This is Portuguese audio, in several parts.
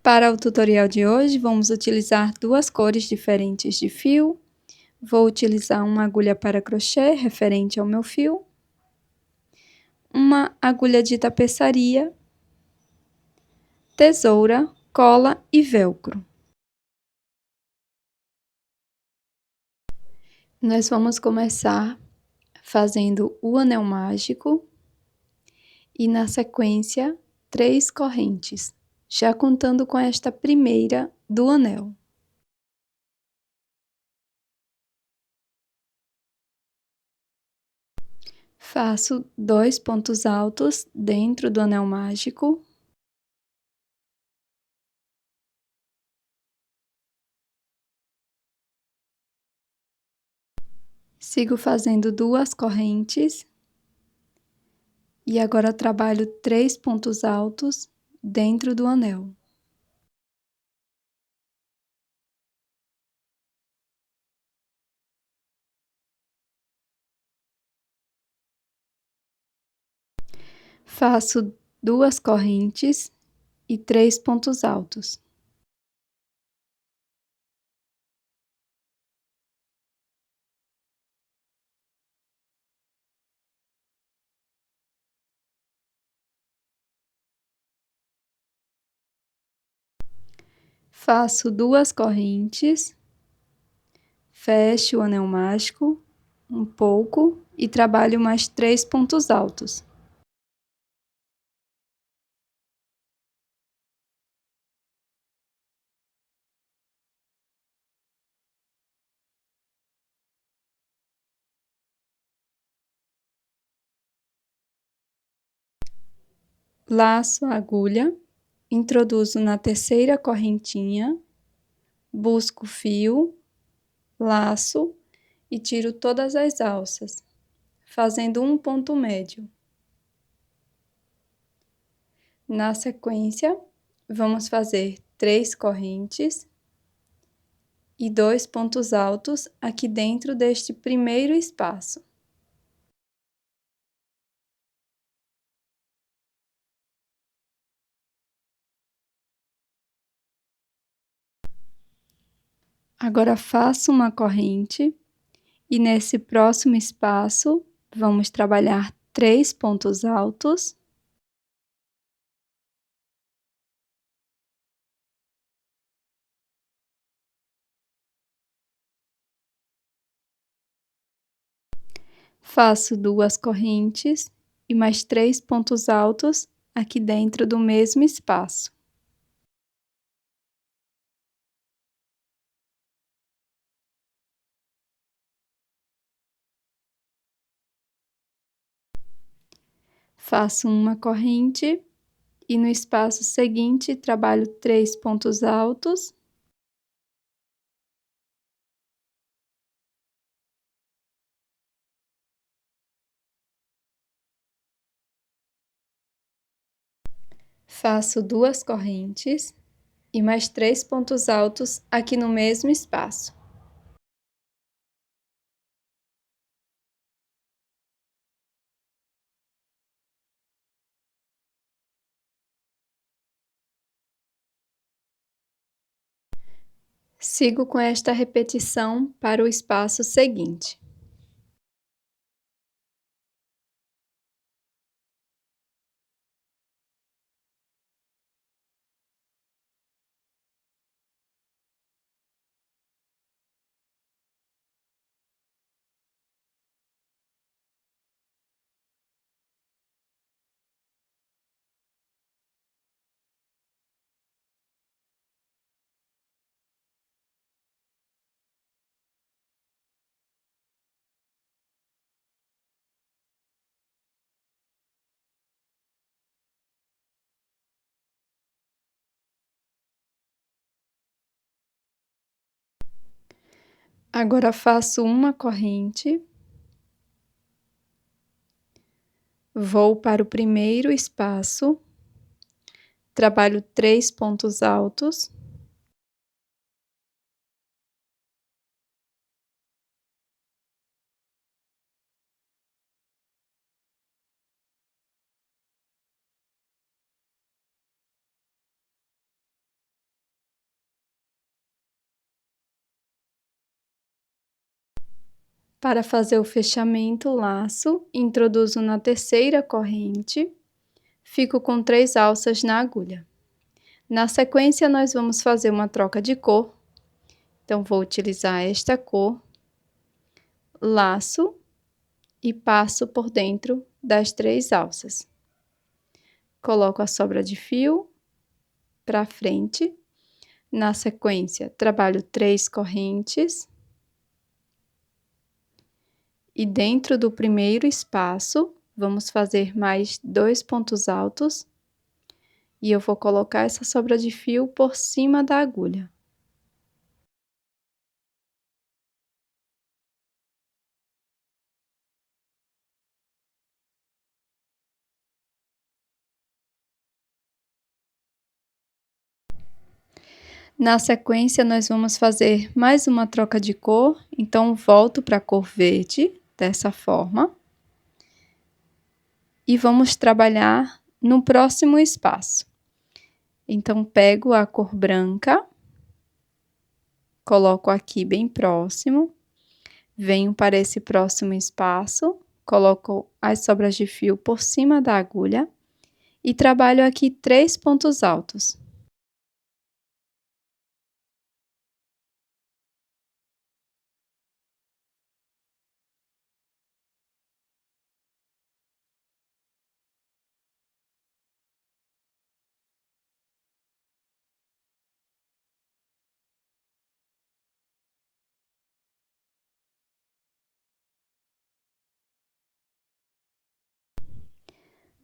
Para o tutorial de hoje, vamos utilizar duas cores diferentes de fio. Vou utilizar uma agulha para crochê referente ao meu fio, uma agulha de tapeçaria, tesoura, cola e velcro. Nós vamos começar fazendo o anel mágico e, na sequência, 3 correntes, já contando com esta primeira do anel. Faço 2 pontos altos dentro do anel mágico. Sigo fazendo 2 correntes. E agora trabalho 3 pontos altos dentro do anel. Faço 2 correntes e 3 pontos altos. Faço 2 correntes, fecho o anel mágico um pouco e trabalho mais 3 pontos altos. Laço a agulha, introduzo na terceira correntinha, busco o fio, laço e tiro todas as alças, fazendo um ponto médio. Na sequência, vamos fazer 3 correntes e 2 pontos altos aqui dentro deste primeiro espaço. Agora faço uma corrente e nesse próximo espaço vamos trabalhar 3 pontos altos. Faço 2 correntes e mais 3 pontos altos aqui dentro do mesmo espaço. Faço uma corrente e no espaço seguinte trabalho 3 pontos altos. Faço 2 correntes e mais 3 pontos altos aqui no mesmo espaço. Sigo com esta repetição para o espaço seguinte. Agora faço uma corrente, vou para o primeiro espaço, trabalho 3 pontos altos. Para fazer o fechamento, laço, introduzo na terceira corrente, fico com 3 alças na agulha. Na sequência, nós vamos fazer uma troca de cor. Então, vou utilizar esta cor, laço e passo por dentro das 3 alças. Coloco a sobra de fio para frente. Na sequência, trabalho 3 correntes. E dentro do primeiro espaço, vamos fazer mais 2 pontos altos. E eu vou colocar essa sobra de fio por cima da agulha. Na sequência, nós vamos fazer mais uma troca de cor, então volto para a cor verde, dessa forma. E vamos trabalhar no próximo espaço. Então, pego a cor branca, coloco aqui bem próximo, venho para esse próximo espaço, coloco as sobras de fio por cima da agulha e trabalho aqui 3 pontos altos.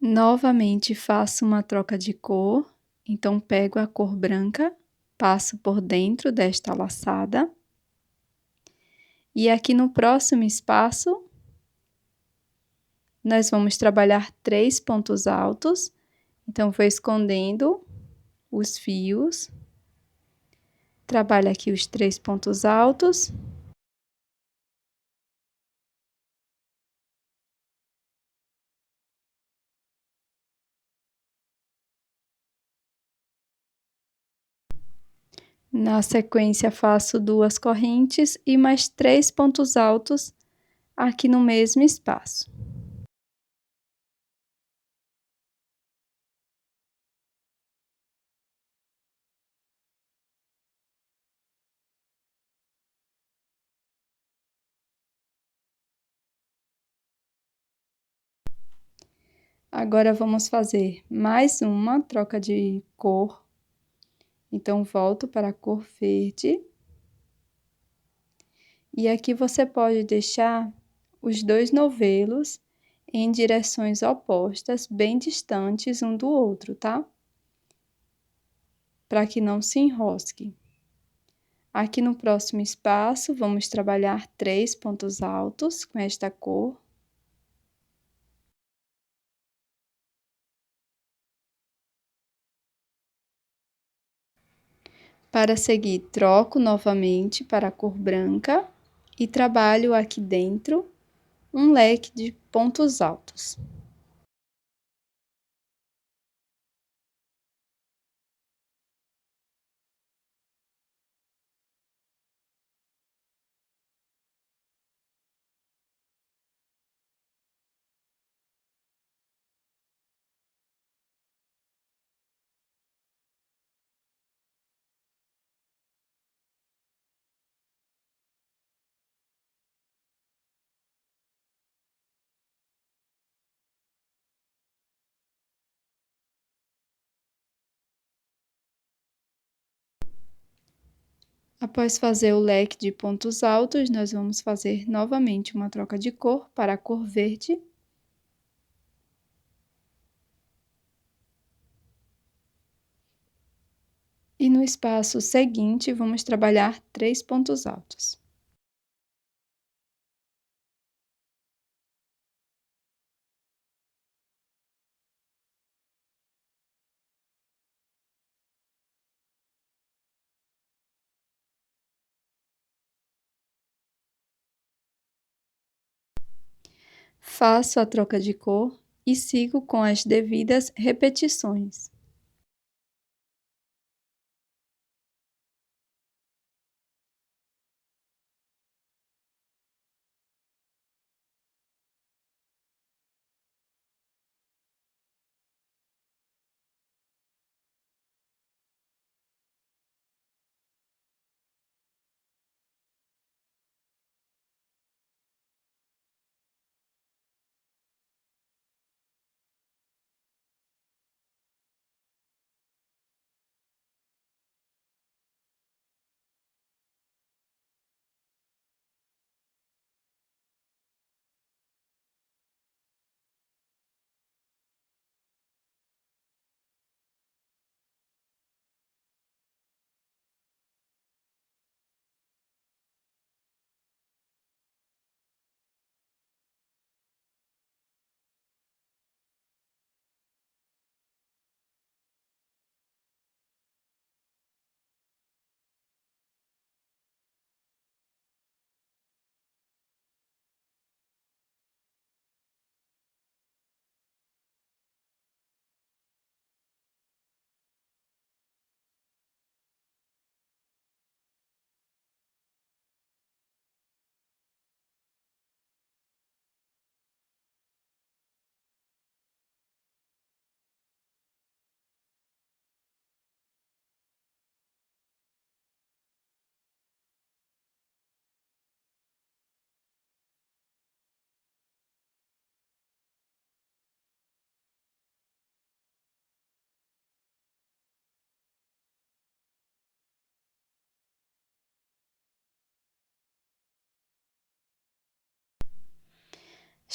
Novamente faço uma troca de cor, então pego a cor branca, passo por dentro desta laçada. E aqui no próximo espaço, nós vamos trabalhar 3 pontos altos. Então, vou escondendo os fios. Trabalho aqui os 3 pontos altos. Na sequência, faço 2 correntes e mais 3 pontos altos aqui no mesmo espaço. Agora, vamos fazer mais uma troca de cor. Então, volto para a cor verde. E aqui você pode deixar os 2 novelos em direções opostas, bem distantes um do outro, tá? Para que não se enrosque. Aqui no próximo espaço, vamos trabalhar 3 pontos altos com esta cor. Para seguir, troco novamente para a cor branca e trabalho aqui dentro um leque de pontos altos. Após fazer o leque de pontos altos, nós vamos fazer novamente uma troca de cor para a cor verde. E no espaço seguinte, vamos trabalhar 3 pontos altos. Faço a troca de cor e sigo com as devidas repetições.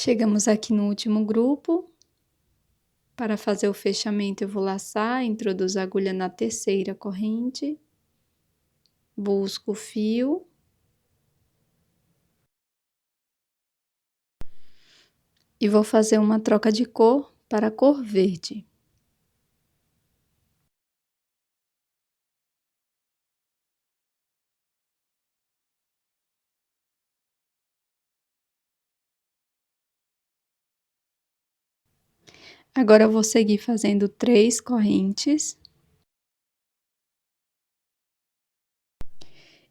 Chegamos aqui no último grupo. Para fazer o fechamento, eu vou laçar, introduzo a agulha na terceira corrente, busco o fio. E vou fazer uma troca de cor para a cor verde. Agora eu vou seguir fazendo 3 correntes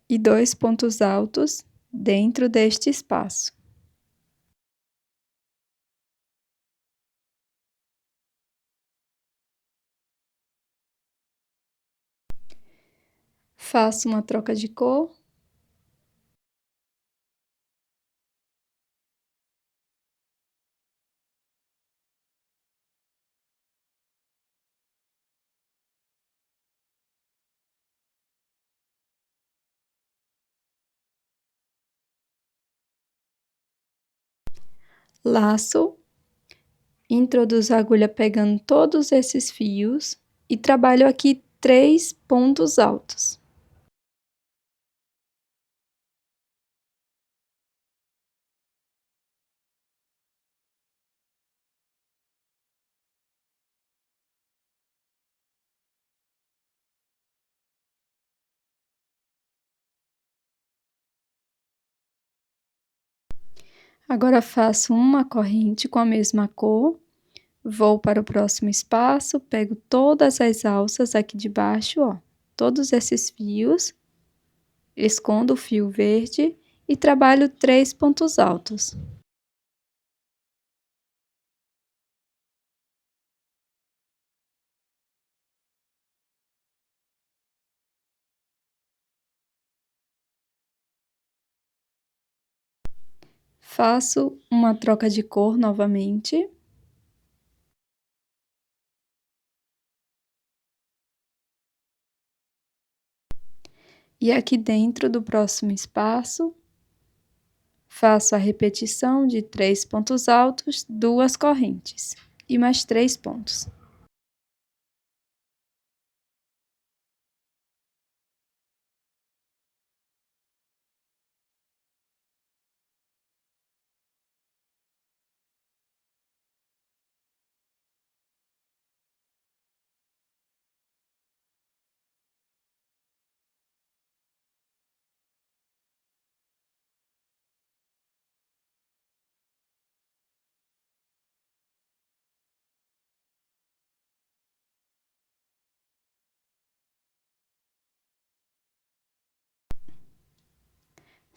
e 2 pontos altos dentro deste espaço. Faço uma troca de cor. Laço, introduzo a agulha pegando todos esses fios e trabalho aqui 3 pontos altos. Agora faço uma corrente com a mesma cor, vou para o próximo espaço, pego todas as alças aqui de baixo, ó, todos esses fios, escondo o fio verde e trabalho 3 pontos altos. Faço uma troca de cor novamente. E aqui dentro do próximo espaço, faço a repetição de 3 pontos altos, 2 correntes e mais 3 pontos.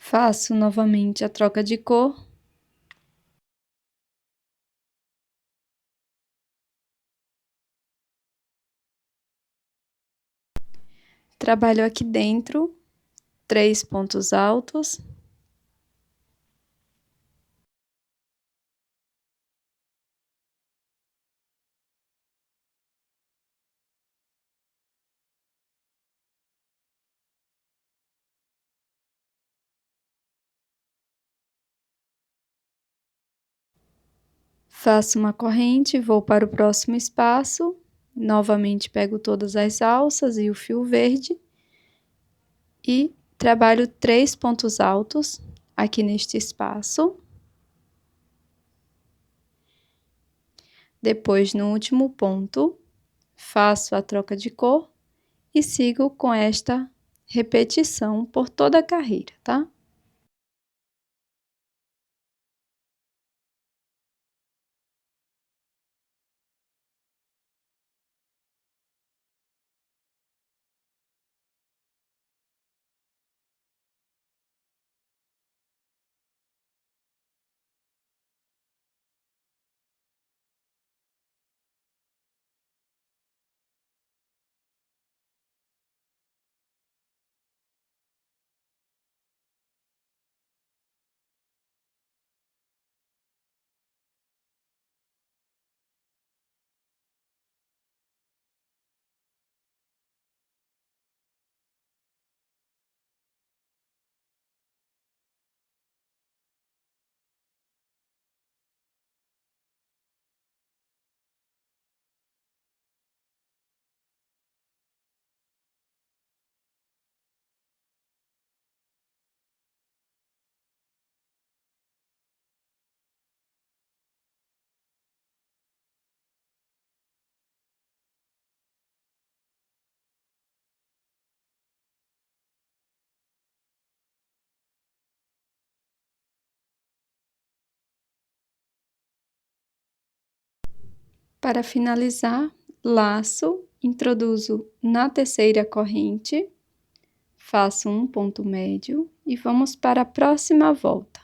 Faço novamente a troca de cor. Trabalho aqui dentro 3 pontos altos. Faço uma corrente, vou para o próximo espaço, novamente pego todas as alças e o fio verde e trabalho 3 pontos altos aqui neste espaço. Depois, no último ponto, faço a troca de cor e sigo com esta repetição por toda a carreira, tá? Para finalizar, laço, introduzo na terceira corrente, faço um ponto médio e vamos para a próxima volta.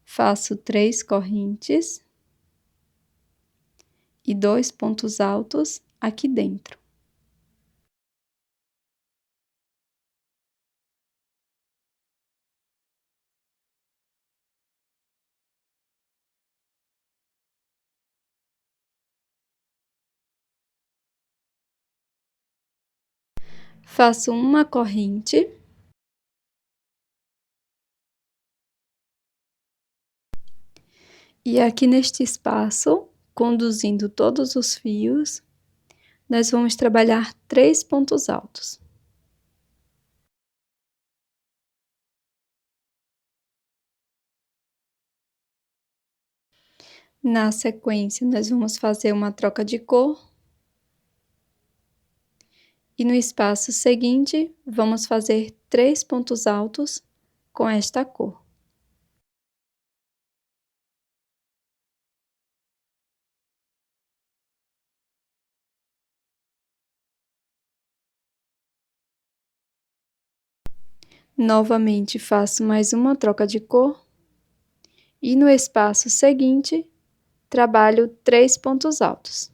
Faço 3 correntes e 2 pontos altos aqui dentro. Faço uma corrente e aqui neste espaço, conduzindo todos os fios, nós vamos trabalhar 3 pontos altos. Na sequência, nós vamos fazer uma troca de cor. E no espaço seguinte, vamos fazer 3 pontos altos com esta cor. Novamente, faço mais uma troca de cor. E no espaço seguinte, trabalho 3 pontos altos.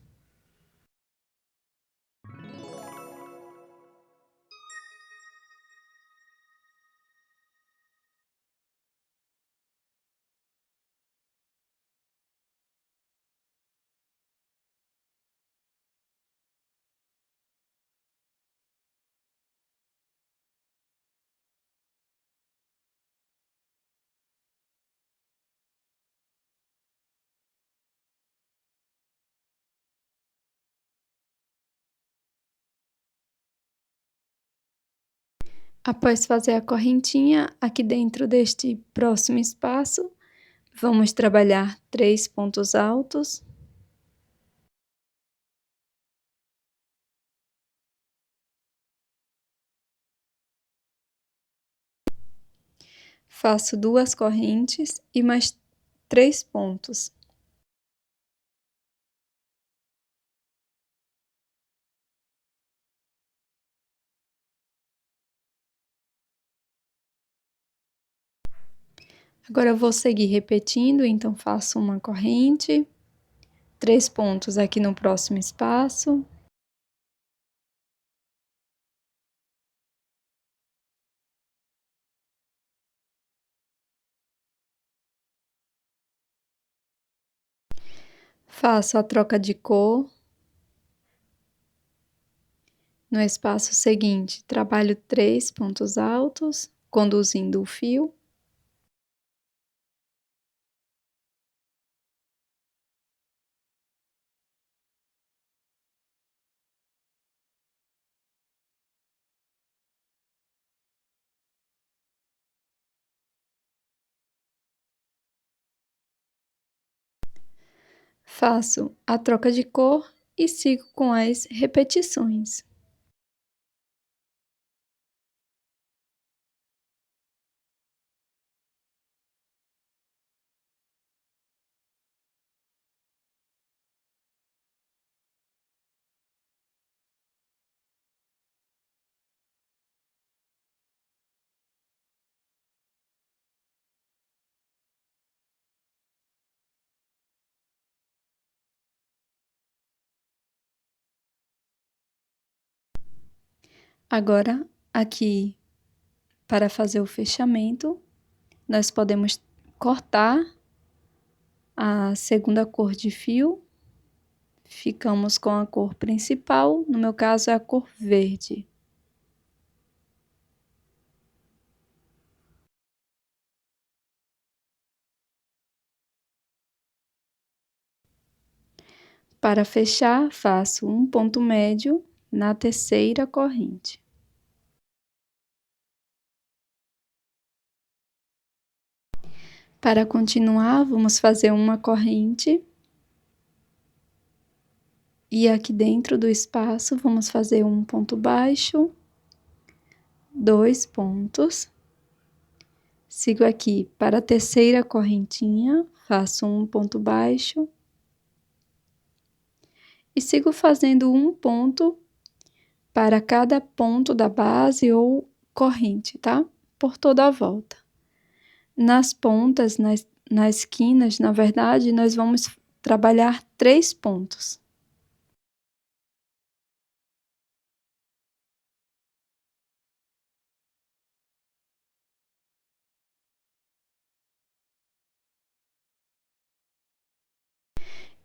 Após fazer a correntinha, aqui dentro deste próximo espaço, vamos trabalhar 3 pontos altos. Faço 2 correntes e mais 3 pontos. Agora eu vou seguir repetindo, então faço uma corrente, 3 pontos aqui no próximo espaço. Faço a troca de cor. No espaço seguinte, trabalho 3 pontos altos, conduzindo o fio. Faço a troca de cor e sigo com as repetições. Agora, aqui, para fazer o fechamento, nós podemos cortar a segunda cor de fio. Ficamos com a cor principal, no meu caso é a cor verde. Para fechar, faço um ponto médio na terceira corrente. Para continuar, vamos fazer uma corrente. E aqui dentro do espaço, vamos fazer um ponto baixo, 2 pontos. Sigo aqui para a terceira correntinha, faço um ponto baixo, e sigo fazendo um ponto para cada ponto da base ou corrente, tá? Por toda a volta. Nas pontas, nas esquinas, na verdade, nós vamos trabalhar 3 pontos.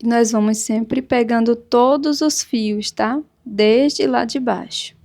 E nós vamos sempre pegando todos os fios, tá? Desde lá de baixo.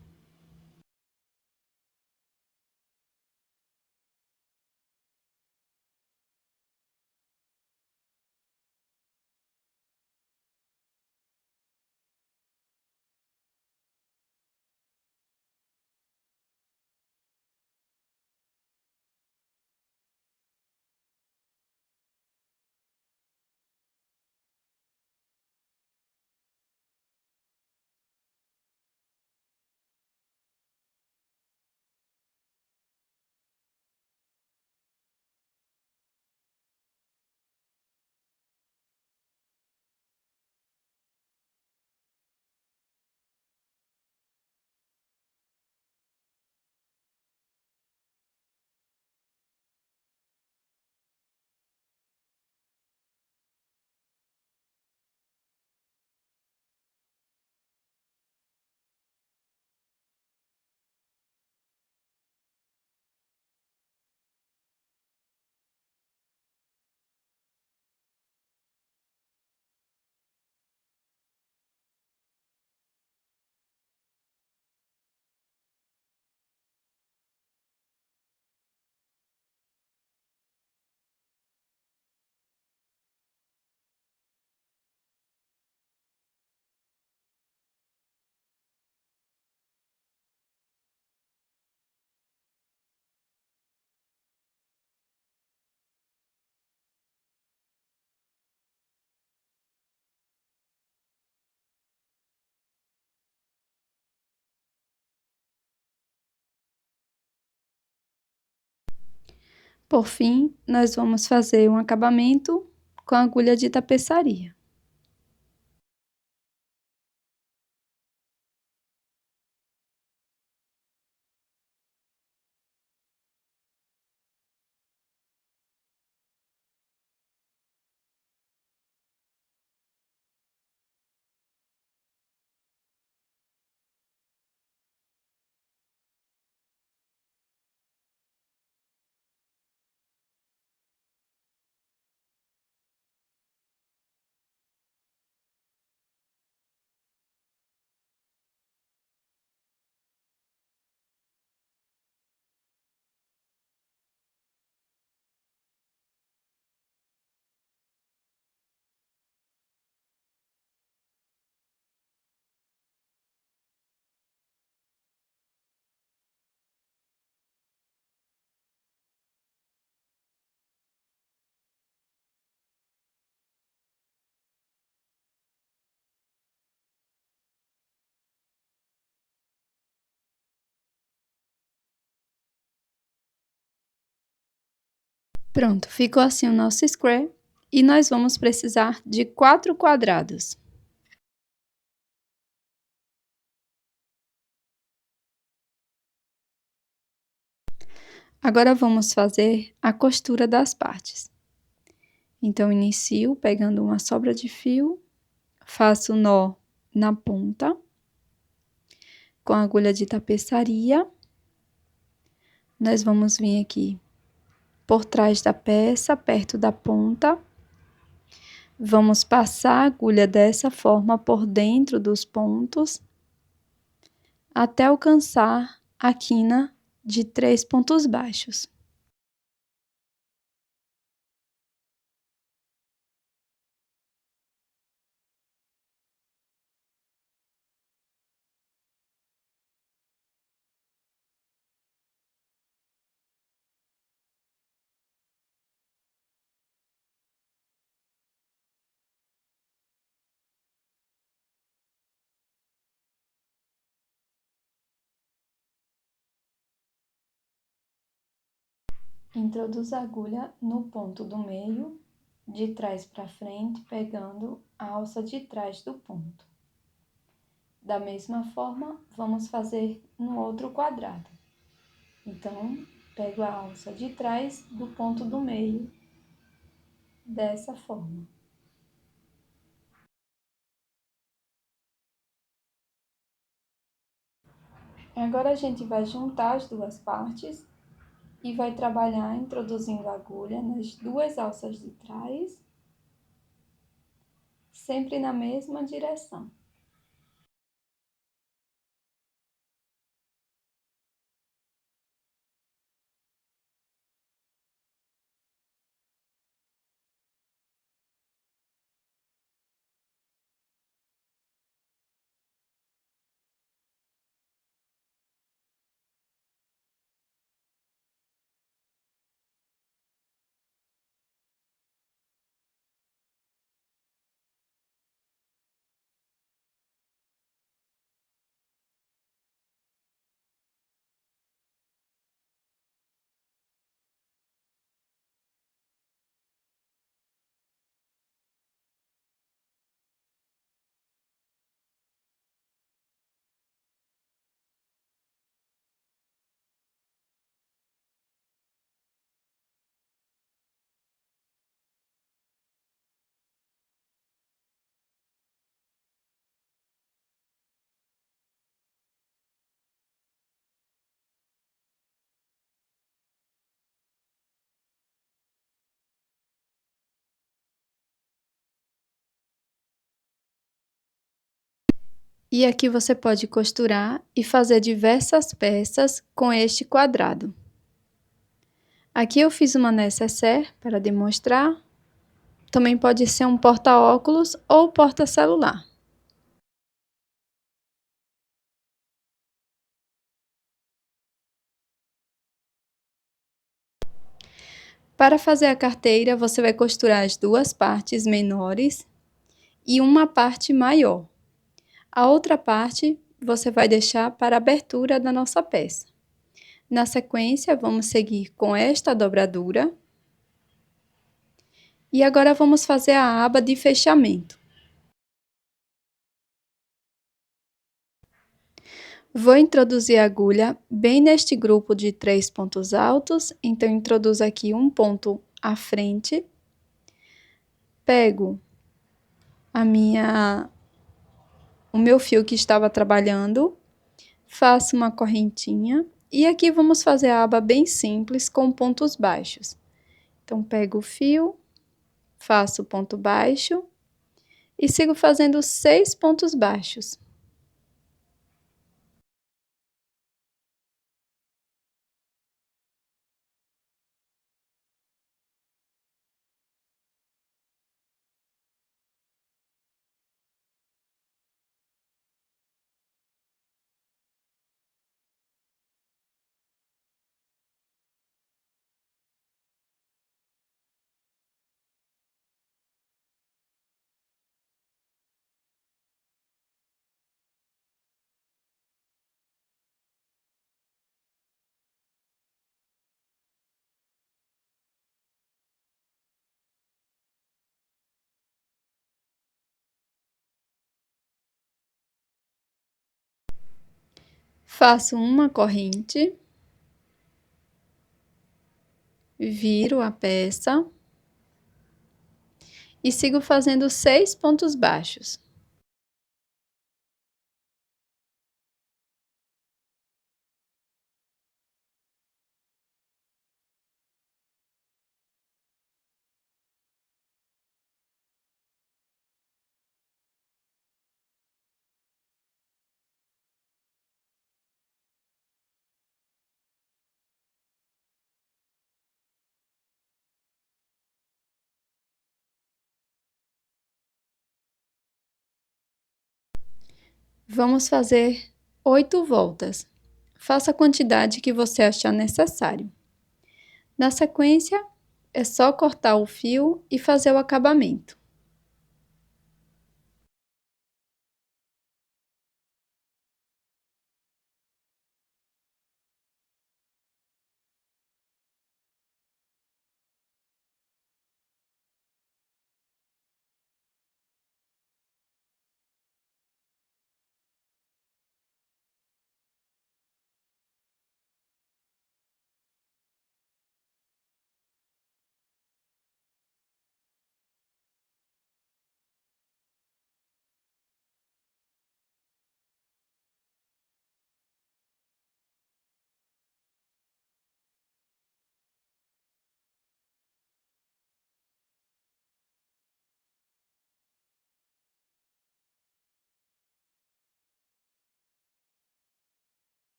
Por fim, nós vamos fazer um acabamento com a agulha de tapeçaria. Pronto, ficou assim o nosso square e nós vamos precisar de 4 quadrados. Agora vamos fazer a costura das partes. Então, inicio pegando uma sobra de fio, faço nó na ponta, com a agulha de tapeçaria. Nós vamos vir aqui por trás da peça, perto da ponta. Vamos passar a agulha dessa forma por dentro dos pontos, até alcançar a quina de 3 pontos baixos. Introduza a agulha no ponto do meio, de trás para frente, pegando a alça de trás do ponto. Da mesma forma, vamos fazer no outro quadrado. Então, pego a alça de trás do ponto do meio, dessa forma. Agora a gente vai juntar as duas partes e vai trabalhar introduzindo a agulha nas duas alças de trás, sempre na mesma direção. E aqui você pode costurar e fazer diversas peças com este quadrado. Aqui eu fiz uma nécessaire para demonstrar. Também pode ser um porta-óculos ou porta-celular. Para fazer a carteira, você vai costurar as duas partes menores e uma parte maior. A outra parte você vai deixar para a abertura da nossa peça. Na sequência, vamos seguir com esta dobradura. E agora vamos fazer a aba de fechamento. Vou introduzir a agulha bem neste grupo de 3 pontos altos, então introduzo aqui um ponto à frente. Pego o meu fio que estava trabalhando, faço uma correntinha e aqui vamos fazer a aba bem simples com pontos baixos. Então, pego o fio, faço ponto baixo e sigo fazendo 6 pontos baixos. Faço uma corrente, viro a peça e sigo fazendo 6 pontos baixos. Vamos fazer 8 voltas. Faça a quantidade que você achar necessário. Na sequência, é só cortar o fio e fazer o acabamento.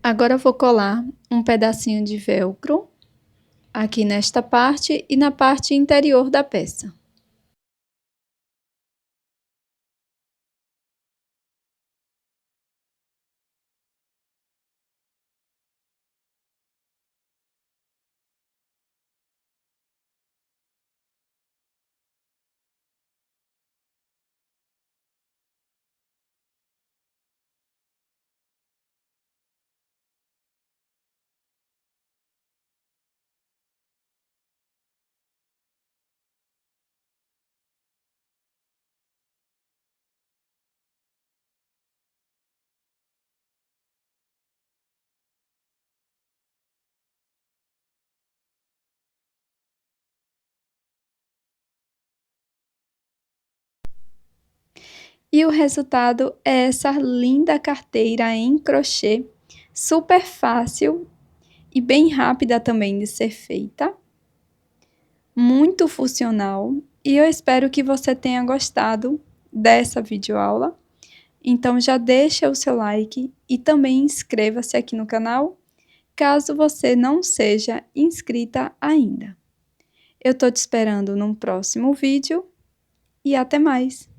Agora eu vou colar um pedacinho de velcro aqui nesta parte e na parte interior da peça. E o resultado é essa linda carteira em crochê, super fácil e bem rápida também de ser feita, muito funcional, e eu espero que você tenha gostado dessa videoaula. Então já deixa o seu like e também inscreva-se aqui no canal, caso você não seja inscrita ainda. Eu tô te esperando num próximo vídeo e até mais!